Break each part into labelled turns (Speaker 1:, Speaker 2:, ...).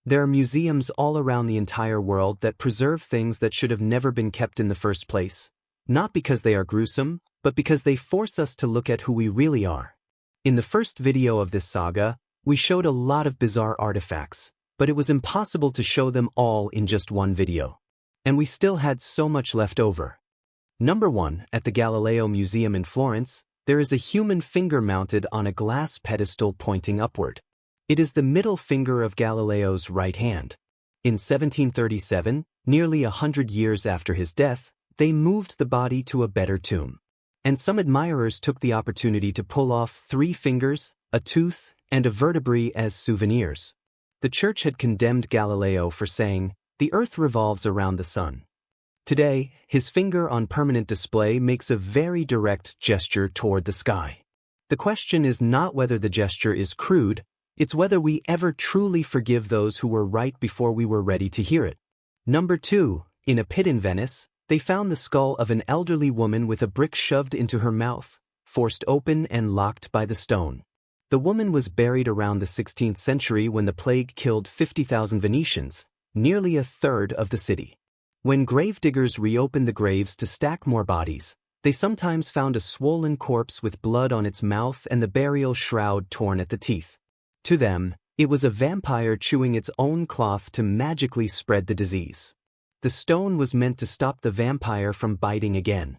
Speaker 1: There are museums all around the entire world that preserve things that should have never been kept in the first place, not because they are gruesome, but because they force us to look at who we really are. In the first video of this saga, we showed a lot of bizarre artifacts, but it was impossible to show them all in just one video. And we still had so much left over. Number 1, at the Galileo Museum in Florence, there is a human finger mounted on a glass pedestal pointing upward. It is the middle finger of Galileo's right hand. In 1737, nearly 100 years after his death, they moved the body to a better tomb. And some admirers took the opportunity to pull off 3 fingers, a tooth, and a vertebrae as souvenirs. The church had condemned Galileo for saying, "The earth revolves around the sun." Today, his finger on permanent display makes a very direct gesture toward the sky. The question is not whether the gesture is crude, it's whether we ever truly forgive those who were right before we were ready to hear it. Number 2, in a pit in Venice, they found the skull of an elderly woman with a brick shoved into her mouth, forced open and locked by the stone. The woman was buried around the 16th century when the plague killed 50,000 Venetians, nearly a third of the city. When gravediggers reopened the graves to stack more bodies, they sometimes found a swollen corpse with blood on its mouth and the burial shroud torn at the teeth. To them, it was a vampire chewing its own cloth to magically spread the disease. The stone was meant to stop the vampire from biting again.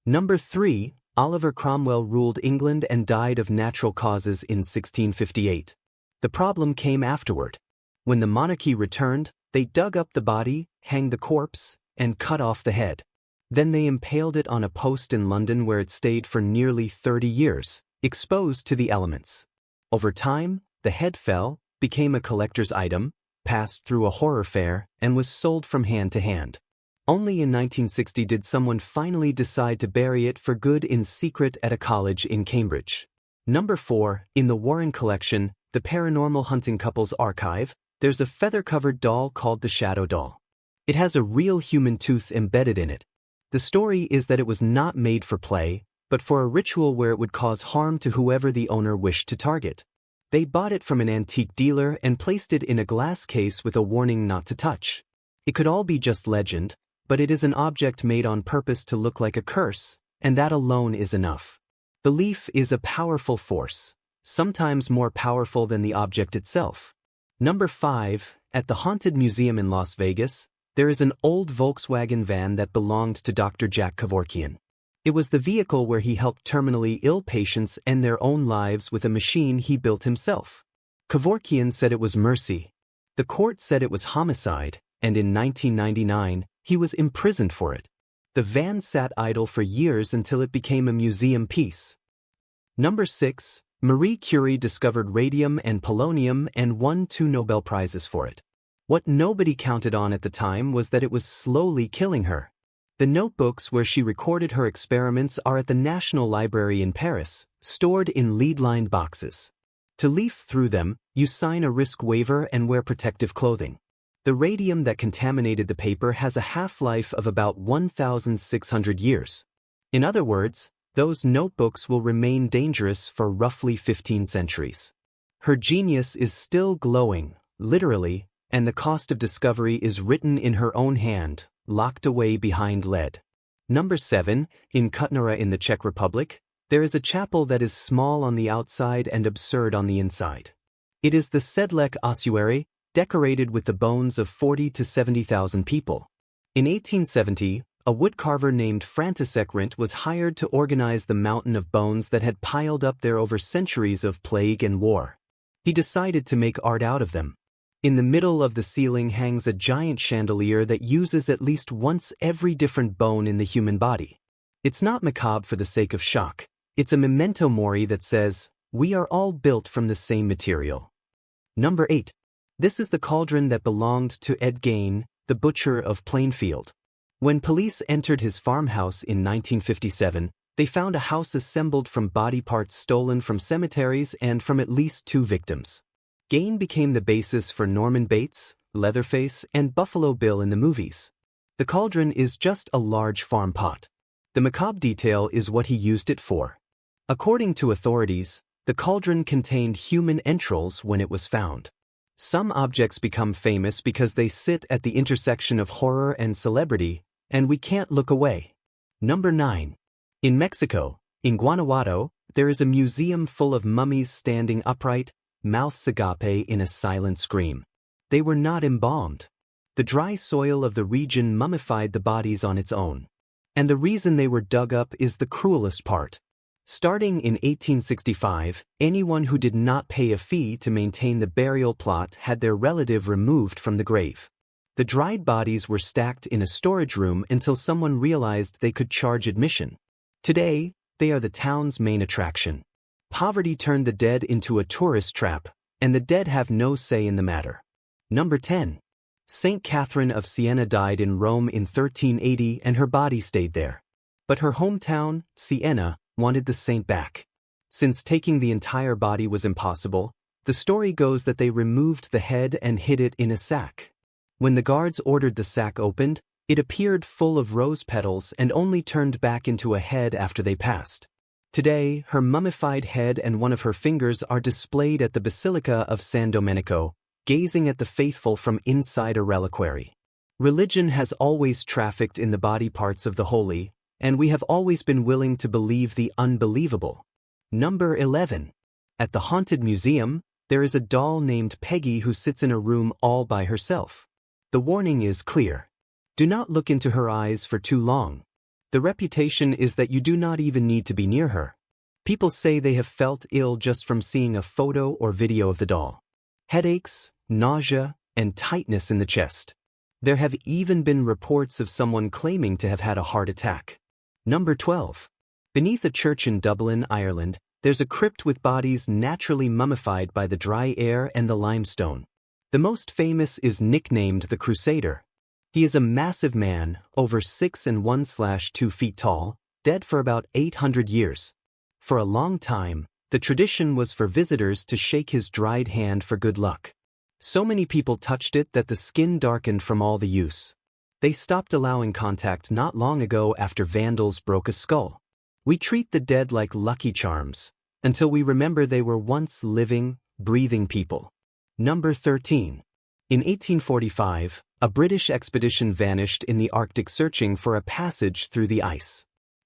Speaker 1: Number 3, Oliver Cromwell ruled England and died of natural causes in 1658. The problem came afterward. When the monarchy returned, they dug up the body, hanged the corpse, and cut off the head. Then they impaled it on a post in London where it stayed for nearly 30 years, exposed to the elements. Over time, the head fell, became a collector's item, passed through a horror fair, and was sold from hand to hand. Only in 1960 did someone finally decide to bury it for good in secret at a college in Cambridge. Number 4, in the Warren collection, the Paranormal Hunting Couples Archive, there's a feather-covered doll called the Shadow Doll. It has a real human tooth embedded in it. The story is that it was not made for play, but for a ritual where it would cause harm to whoever the owner wished to target. They bought it from an antique dealer and placed it in a glass case with a warning not to touch. It could all be just legend, but it is an object made on purpose to look like a curse, and that alone is enough. Belief is a powerful force, sometimes more powerful than the object itself. Number 5, at the Haunted Museum in Las Vegas, there is an old Volkswagen van that belonged to Dr. Jack Kevorkian. It was the vehicle where he helped terminally ill patients end their own lives with a machine he built himself. Kevorkian said it was mercy. The court said it was homicide, and in 1999, he was imprisoned for it. The van sat idle for years until it became a museum piece. Number 6, Marie Curie discovered radium and polonium and won 2 Nobel Prizes for it. What nobody counted on at the time was that it was slowly killing her. The notebooks where she recorded her experiments are at the National Library in Paris, stored in lead-lined boxes. To leaf through them, you sign a risk waiver and wear protective clothing. The radium that contaminated the paper has a half-life of about 1,600 years. In other words, those notebooks will remain dangerous for roughly 15 centuries. Her genius is still glowing, literally, and the cost of discovery is written in her own hand, locked away behind lead. Number 7, in Kutnora in the Czech Republic, there is a chapel that is small on the outside and absurd on the inside. It is the Sedlec ossuary, decorated with the bones of 40,000 to 70,000 people. In 1870, a woodcarver named František Rint was hired to organize the mountain of bones that had piled up there over centuries of plague and war. He decided to make art out of them. In the middle of the ceiling hangs a giant chandelier that uses at least once every different bone in the human body. It's not macabre for the sake of shock. It's a memento mori that says, we are all built from the same material. Number 8. This is the cauldron that belonged to Ed Gain, the butcher of Plainfield. When police entered his farmhouse in 1957, they found a house assembled from body parts stolen from cemeteries and from at least 2 victims. Gain became the basis for Norman Bates, Leatherface, and Buffalo Bill in the movies. The cauldron is just a large farm pot. The macabre detail is what he used it for. According to authorities, the cauldron contained human entrails when it was found. Some objects become famous because they sit at the intersection of horror and celebrity, and we can't look away. Number 9. In Mexico, in Guanajuato, there is a museum full of mummies standing upright, mouths agape in a silent scream. They were not embalmed. The dry soil of the region mummified the bodies on its own. And the reason they were dug up is the cruelest part. Starting in 1865, anyone who did not pay a fee to maintain the burial plot had their relative removed from the grave. The dried bodies were stacked in a storage room until someone realized they could charge admission. Today, they are the town's main attraction. Poverty turned the dead into a tourist trap, and the dead have no say in the matter. Number 10. Saint Catherine of Siena died in Rome in 1380 and her body stayed there. But her hometown, Siena, wanted the saint back. Since taking the entire body was impossible, the story goes that they removed the head and hid it in a sack. When the guards ordered the sack opened, it appeared full of rose petals and only turned back into a head after they passed. Today, her mummified head and one of her fingers are displayed at the Basilica of San Domenico, gazing at the faithful from inside a reliquary. Religion has always trafficked in the body parts of the holy, and we have always been willing to believe the unbelievable. Number 11. At the Haunted Museum, there is a doll named Peggy who sits in a room all by herself. The warning is clear. Do not look into her eyes for too long. The reputation is that you do not even need to be near her. People say they have felt ill just from seeing a photo or video of the doll. Headaches, nausea, and tightness in the chest. There have even been reports of someone claiming to have had a heart attack. Number 12. Beneath a church in Dublin, Ireland, there's a crypt with bodies naturally mummified by the dry air and the limestone. The most famous is nicknamed the Crusader. He is a massive man, over 6'1" 2" tall, dead for about 800 years. For a long time, the tradition was for visitors to shake his dried hand for good luck. So many people touched it that the skin darkened from all the use. They stopped allowing contact not long ago after vandals broke a skull. We treat the dead like lucky charms, until we remember they were once living, breathing people. Number 13. In 1845, a British expedition vanished in the Arctic searching for a passage through the ice.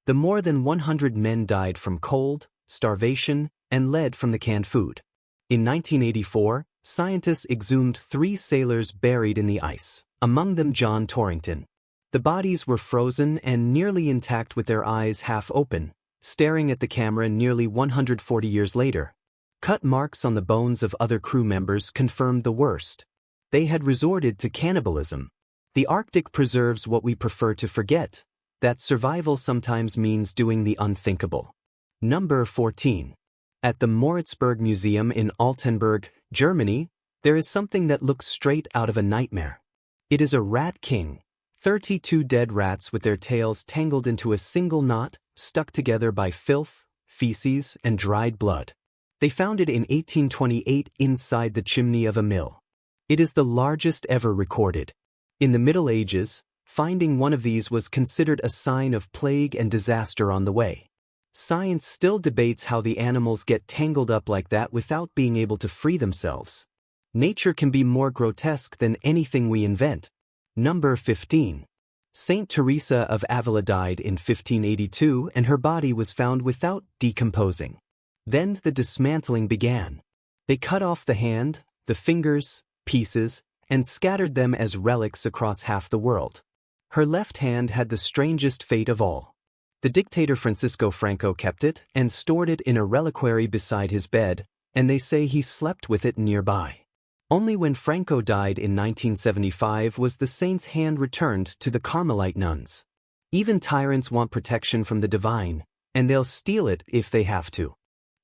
Speaker 1: The more than 100 men died from cold, starvation, and lead from the canned food. In 1984, scientists exhumed 3 sailors buried in the ice, among them John Torrington. The bodies were frozen and nearly intact with their eyes half open, staring at the camera nearly 140 years later. Cut marks on the bones of other crew members confirmed the worst. They had resorted to cannibalism. The Arctic preserves what we prefer to forget, that survival sometimes means doing the unthinkable. Number 14. At the Moritzburg Museum in Altenburg, Germany, there is something that looks straight out of a nightmare. It is a rat king, 32 dead rats with their tails tangled into a single knot, stuck together by filth, feces, and dried blood. They found it in 1828 inside the chimney of a mill. It is the largest ever recorded. In the Middle Ages, finding one of these was considered a sign of plague and disaster on the way. Science still debates how the animals get tangled up like that without being able to free themselves. Nature can be more grotesque than anything we invent. Number 15. Saint Teresa of Avila died in 1582 and her body was found without decomposing. Then the dismantling began. They cut off the hand, the fingers, pieces, and scattered them as relics across half the world. Her left hand had the strangest fate of all. The dictator Francisco Franco kept it and stored it in a reliquary beside his bed, and they say he slept with it nearby. Only when Franco died in 1975 was the saint's hand returned to the Carmelite nuns. Even tyrants want protection from the divine, and they'll steal it if they have to.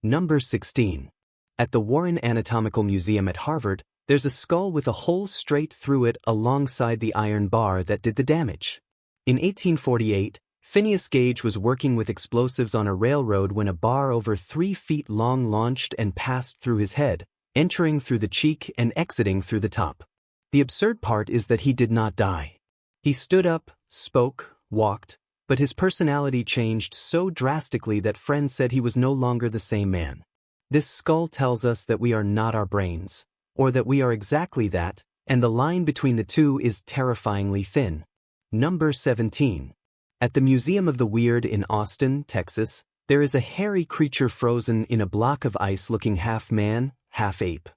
Speaker 1: Number 16. At the Warren Anatomical Museum at Harvard, there's a skull with a hole straight through it alongside the iron bar that did the damage. In 1848, Phineas Gage was working with explosives on a railroad when a bar over 3 feet long launched and passed through his head, entering through the cheek and exiting through the top. The absurd part is that he did not die. He stood up, spoke, walked, but his personality changed so drastically that friends said he was no longer the same man. This skull tells us that we are not our brains, or that we are exactly that, and the line between the two is terrifyingly thin. Number 17. At the Museum of the Weird in Austin, Texas, there is a hairy creature frozen in a block of ice looking half man, half ape.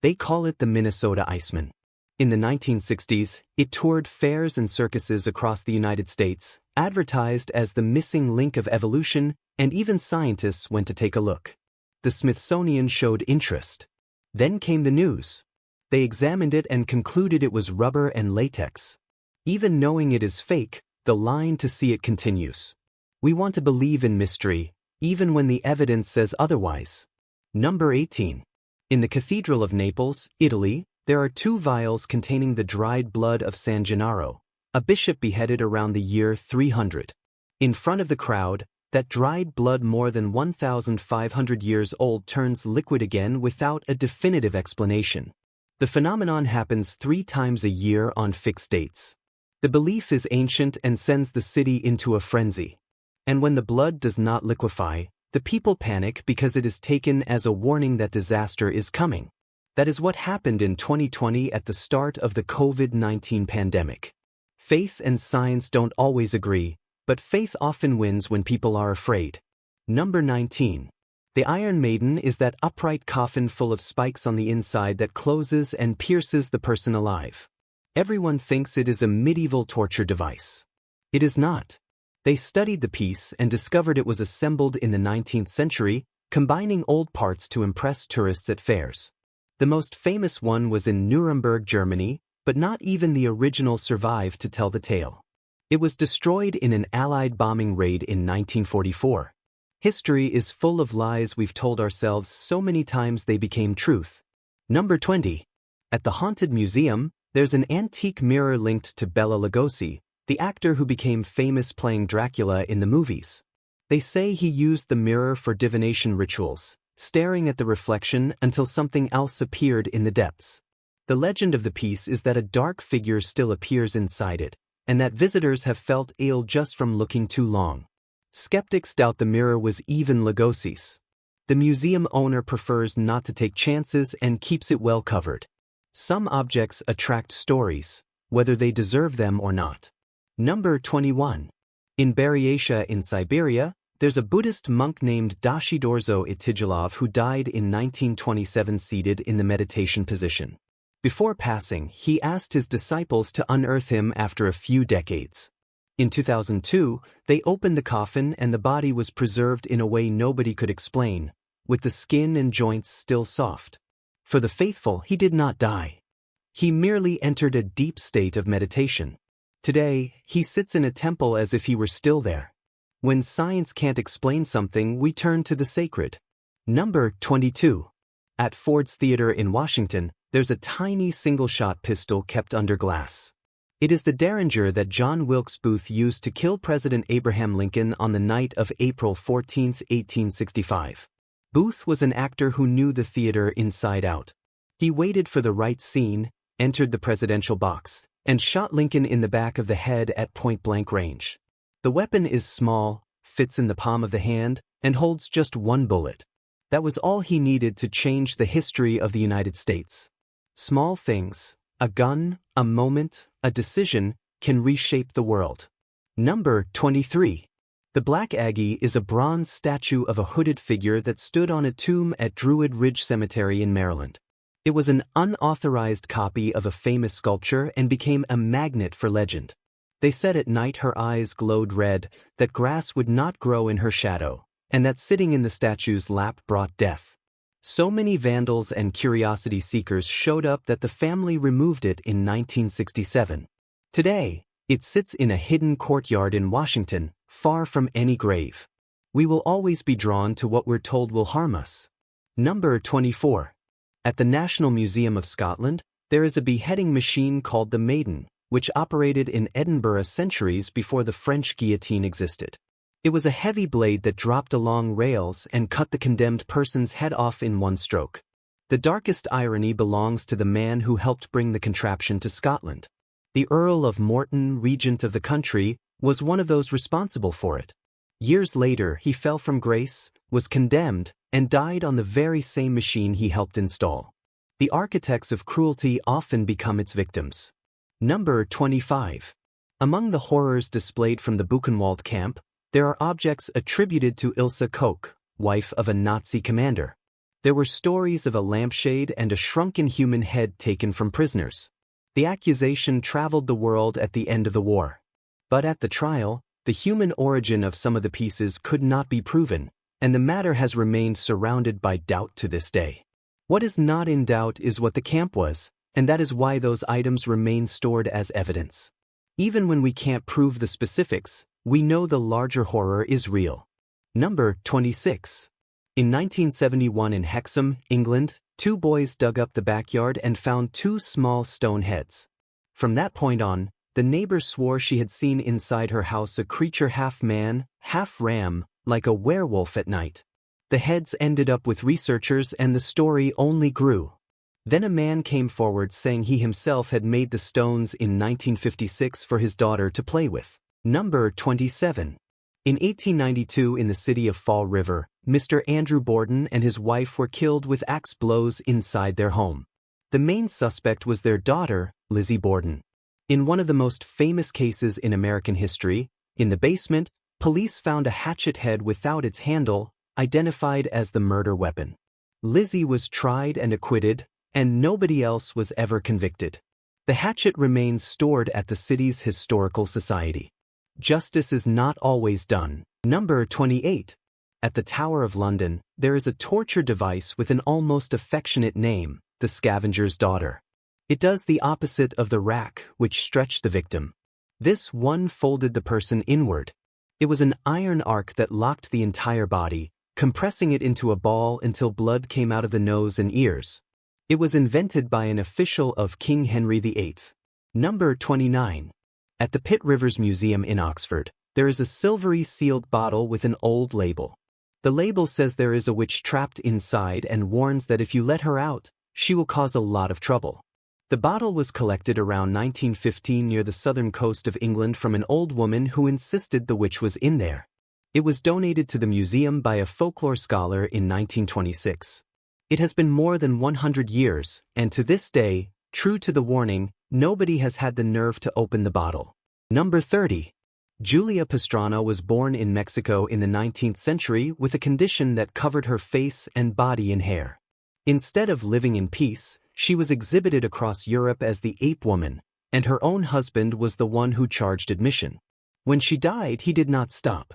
Speaker 1: They call it the Minnesota Iceman. In the 1960s, it toured fairs and circuses across the United States, advertised as the missing link of evolution, and even scientists went to take a look. The Smithsonian showed interest. Then came the news. They examined it and concluded it was rubber and latex. Even knowing it is fake, the line to see it continues. We want to believe in mystery, even when the evidence says otherwise. Number 18. In the Cathedral of Naples, Italy, there are 2 vials containing the dried blood of San Gennaro, a bishop beheaded around the year 300. In front of the crowd, that dried blood more than 1,500 years old turns liquid again without a definitive explanation. The phenomenon happens 3 times a year on fixed dates. The belief is ancient and sends the city into a frenzy. And when the blood does not liquefy, the people panic because it is taken as a warning that disaster is coming. That is what happened in 2020 at the start of the COVID-19 pandemic. Faith and science don't always agree, but faith often wins when people are afraid. Number 19. The Iron Maiden is that upright coffin full of spikes on the inside that closes and pierces the person alive. Everyone thinks it is a medieval torture device. It is not. They studied the piece and discovered it was assembled in the 19th century, combining old parts to impress tourists at fairs. The most famous one was in Nuremberg, Germany, but not even the original survived to tell the tale. It was destroyed in an Allied bombing raid in 1944. History is full of lies we've told ourselves so many times they became truth. Number 20. At the Haunted Museum, there's an antique mirror linked to Bela Lugosi, the actor who became famous playing Dracula in the movies. They say he used the mirror for divination rituals, staring at the reflection until something else appeared in the depths. The legend of the piece is that a dark figure still appears inside it, and that visitors have felt ill just from looking too long. Skeptics doubt the mirror was even Lugosi's. The museum owner prefers not to take chances and keeps it well covered. Some objects attract stories, whether they deserve them or not. Number 21. In Buryatia in Siberia, there's a Buddhist monk named Dashi Dorzo Itigilov who died in 1927 seated in the meditation position. Before passing, he asked his disciples to unearth him after a few decades. In 2002, they opened the coffin and the body was preserved in a way nobody could explain, with the skin and joints still soft. For the faithful, he did not die. He merely entered a deep state of meditation. Today, he sits in a temple as if he were still there. When science can't explain something, we turn to the sacred. Number 22. At Ford's Theater in Washington, there's a tiny single-shot pistol kept under glass. It is the Derringer that John Wilkes Booth used to kill President Abraham Lincoln on the night of April 14, 1865. Booth was an actor who knew the theater inside out. He waited for the right scene, entered the presidential box, and shot Lincoln in the back of the head at point-blank range. The weapon is small, fits in the palm of the hand, and holds just 1 bullet. That was all he needed to change the history of the United States. Small things, a gun, a moment, a decision, can reshape the world. Number 23. The Black Aggie is a bronze statue of a hooded figure that stood on a tomb at Druid Ridge Cemetery in Maryland. It was an unauthorized copy of a famous sculpture and became a magnet for legend. They said at night her eyes glowed red, that grass would not grow in her shadow, and that sitting in the statue's lap brought death. So many vandals and curiosity seekers showed up that the family removed it in 1967. Today, it sits in a hidden courtyard in Washington, far from any grave. We will always be drawn to what we're told will harm us. Number 24. At the National Museum of Scotland, there is a beheading machine called the Maiden, which operated in Edinburgh centuries before the French guillotine existed. It was a heavy blade that dropped along rails and cut the condemned person's head off in 1 stroke. The darkest irony belongs to the man who helped bring the contraption to Scotland. The Earl of Morton, regent of the country, was one of those responsible for it. Years later, he fell from grace, was condemned, and died on the very same machine he helped install. The architects of cruelty often become its victims. Number 25. Among the horrors displayed from the Buchenwald camp, there are objects attributed to Ilse Koch, wife of a Nazi commander. There were stories of a lampshade and a shrunken human head taken from prisoners. The accusation traveled the world at the end of the war. But at the trial, the human origin of some of the pieces could not be proven, and the matter has remained surrounded by doubt to this day. What is not in doubt is what the camp was, and that is why those items remain stored as evidence. Even when we can't prove the specifics, we know the larger horror is real. Number 26. In 1971 in Hexham, England, 2 boys dug up the backyard and found 2 small stone heads. From that point on, the neighbor swore she had seen inside her house a creature half man, half ram, like a werewolf at night. The heads ended up with researchers and the story only grew. Then a man came forward saying he himself had made the stones in 1956 for his daughter to play with. Number 27. In 1892 in the city of Fall River, Mr. Andrew Borden and his wife were killed with axe blows inside their home. The main suspect was their daughter, Lizzie Borden. In one of the most famous cases in American history, in the basement, police found a hatchet head without its handle, identified as the murder weapon. Lizzie was tried and acquitted, and nobody else was ever convicted. The hatchet remains stored at the city's historical society. Justice is not always done. Number 28. At the Tower of London, there is a torture device with an almost affectionate name, the scavenger's daughter. It does the opposite of the rack, which stretched the victim. This one folded the person inward. It was an iron arc that locked the entire body, compressing it into a ball until blood came out of the nose and ears. It was invented by an official of King Henry VIII. Number 29. At the Pitt Rivers Museum in Oxford, there is a silvery sealed bottle with an old label. The label says there is a witch trapped inside and warns that if you let her out, she will cause a lot of trouble. The bottle was collected around 1915 near the southern coast of England from an old woman who insisted the witch was in there. It was donated to the museum by a folklore scholar in 1926. It has been more than 100 years, and to this day, true to the warning, nobody has had the nerve to open the bottle. Number 30. Julia Pastrana was born in Mexico in the 19th century with a condition that covered her face and body in hair. Instead of living in peace, she was exhibited across Europe as the ape woman, and her own husband was the one who charged admission. When she died, he did not stop.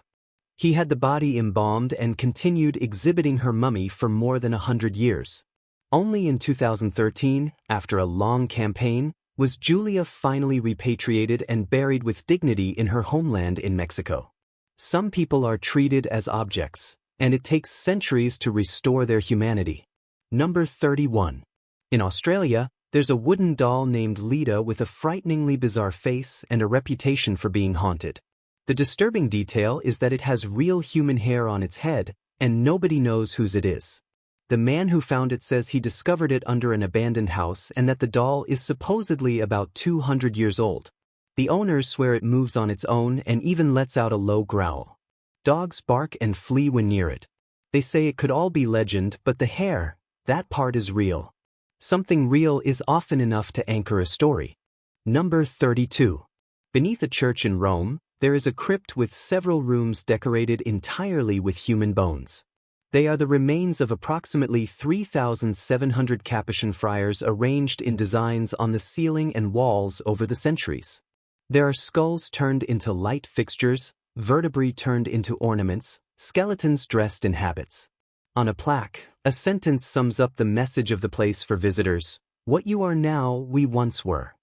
Speaker 1: He had the body embalmed and continued exhibiting her mummy for more than 100 years. Only in 2013, after a long campaign, was Julia finally repatriated and buried with dignity in her homeland in Mexico. Some people are treated as objects, and it takes centuries to restore their humanity. Number 31. In Australia, there's a wooden doll named Leda with a frighteningly bizarre face and a reputation for being haunted. The disturbing detail is that it has real human hair on its head, and nobody knows whose it is. The man who found it says he discovered it under an abandoned house and that the doll is supposedly about 200 years old. The owners swear it moves on its own and even lets out a low growl. Dogs bark and flee when near it. They say it could all be legend, but the hair, that part is real. Something real is often enough to anchor a story. Number 32. Beneath a church in Rome, there is a crypt with several rooms decorated entirely with human bones. They are the remains of approximately 3,700 Capuchin friars arranged in designs on the ceiling and walls over the centuries. There are skulls turned into light fixtures, vertebrae turned into ornaments, skeletons dressed in habits. On a plaque, a sentence sums up the message of the place for visitors: "What you are now, we once were.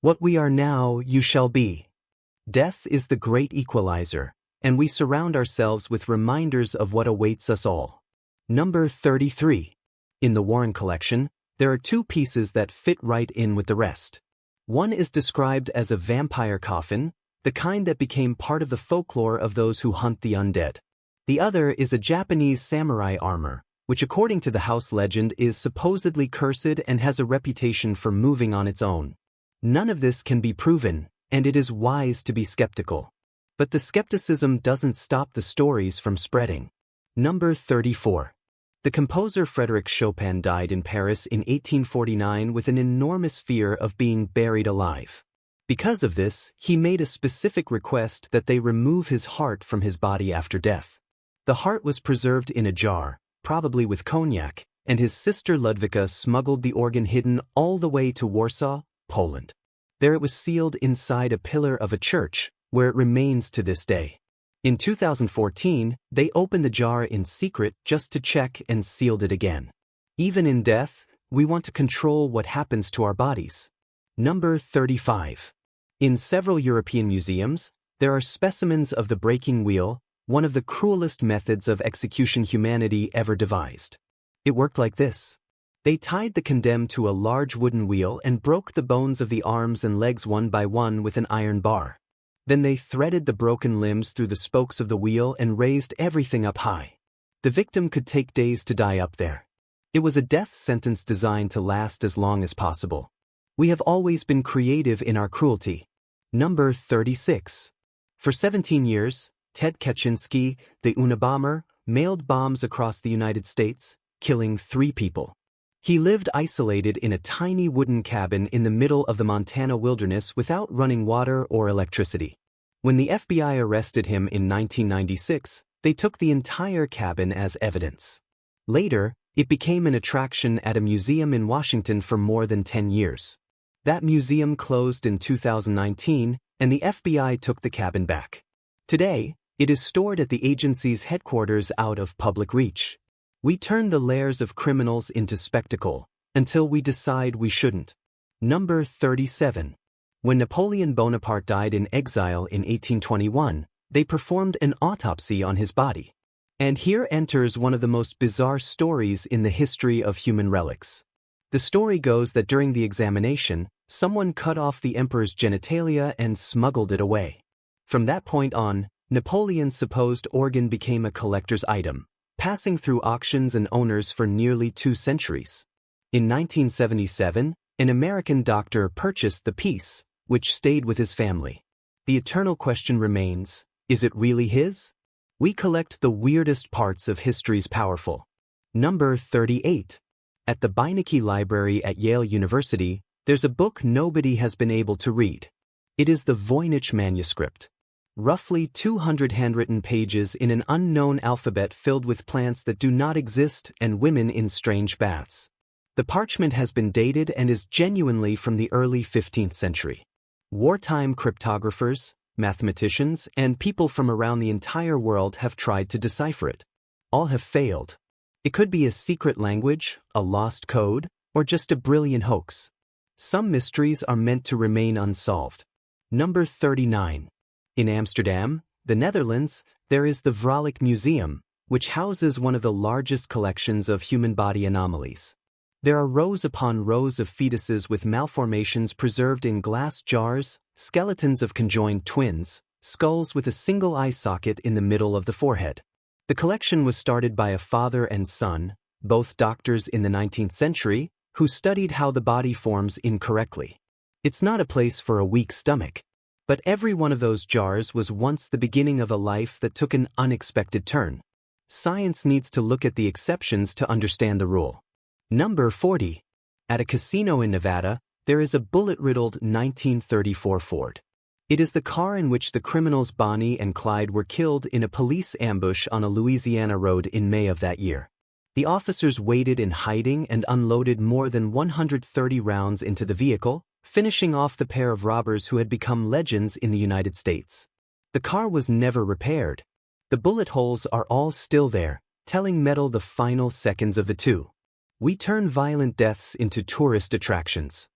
Speaker 1: What we are now, you shall be." Death is the great equalizer, and we surround ourselves with reminders of what awaits us all. Number 33. In the Warren collection, there are 2 pieces that fit right in with the rest. One is described as a vampire coffin, the kind that became part of the folklore of those who hunt the undead. The other is a Japanese samurai armor, which according to the house legend is supposedly cursed and has a reputation for moving on its own. None of this can be proven, and it is wise to be skeptical. But the skepticism doesn't stop the stories from spreading. Number 34. The composer Frédéric Chopin died in Paris in 1849 with an enormous fear of being buried alive. Because of this, he made a specific request that they remove his heart from his body after death. The heart was preserved in a jar, probably with cognac, and his sister Ludwika smuggled the organ hidden all the way to Warsaw, Poland. There it was sealed inside a pillar of a church, where it remains to this day. In 2014, they opened the jar in secret just to check and sealed it again. Even in death, we want to control what happens to our bodies. Number 35. In several European museums, there are specimens of the breaking wheel, one of the cruelest methods of execution humanity ever devised. It worked like this. They tied the condemned to a large wooden wheel and broke the bones of the arms and legs one by one with an iron bar. Then they threaded the broken limbs through the spokes of the wheel and raised everything up high. The victim could take days to die up there. It was a death sentence designed to last as long as possible. We have always been creative in our cruelty. Number 36. For 17 years, Ted Kaczynski, the Unabomber, mailed bombs across the United States, killing 3 people. He lived isolated in a tiny wooden cabin in the middle of the Montana wilderness without running water or electricity. When the FBI arrested him in 1996, they took the entire cabin as evidence. Later, it became an attraction at a museum in Washington for more than 10 years. That museum closed in 2019, and the FBI took the cabin back. Today, it is stored at the agency's headquarters out of public reach. We turn the lairs of criminals into spectacle, until we decide we shouldn't. Number 37. When Napoleon Bonaparte died in exile in 1821, they performed an autopsy on his body. And here enters one of the most bizarre stories in the history of human relics. The story goes that during the examination, someone cut off the emperor's genitalia and smuggled it away. From that point on, Napoleon's supposed organ became a collector's item, passing through auctions and owners for nearly 2 centuries. In 1977, an American doctor purchased the piece, which stayed with his family. The eternal question remains, is it really his? We collect the weirdest parts of history's powerful. Number 38. At the Beinecke Library at Yale University, there's a book nobody has been able to read. It is the Voynich manuscript. Roughly 200 handwritten pages in an unknown alphabet filled with plants that do not exist and women in strange baths. The parchment has been dated and is genuinely from the early 15th century. Wartime cryptographers, mathematicians, and people from around the entire world have tried to decipher it. All have failed. It could be a secret language, a lost code, or just a brilliant hoax. Some mysteries are meant to remain unsolved. Number 39. In Amsterdam, the Netherlands, there is the Vralik Museum, which houses one of the largest collections of human body anomalies. There are rows upon rows of fetuses with malformations preserved in glass jars, skeletons of conjoined twins, skulls with a single eye socket in the middle of the forehead. The collection was started by a father and son, both doctors in the 19th century, who studied how the body forms incorrectly. It's not a place for a weak stomach. But every one of those jars was once the beginning of a life that took an unexpected turn. Science needs to look at the exceptions to understand the rule. Number 40. At a casino in Nevada, there is a bullet-riddled 1934 Ford. It is the car in which the criminals Bonnie and Clyde were killed in a police ambush on a Louisiana road in May of that year. The officers waited in hiding and unloaded more than 130 rounds into the vehicle, finishing off the pair of robbers who had become legends in the United States. The car was never repaired. The bullet holes are all still there, telling metal the final seconds of the two. We turn violent deaths into tourist attractions.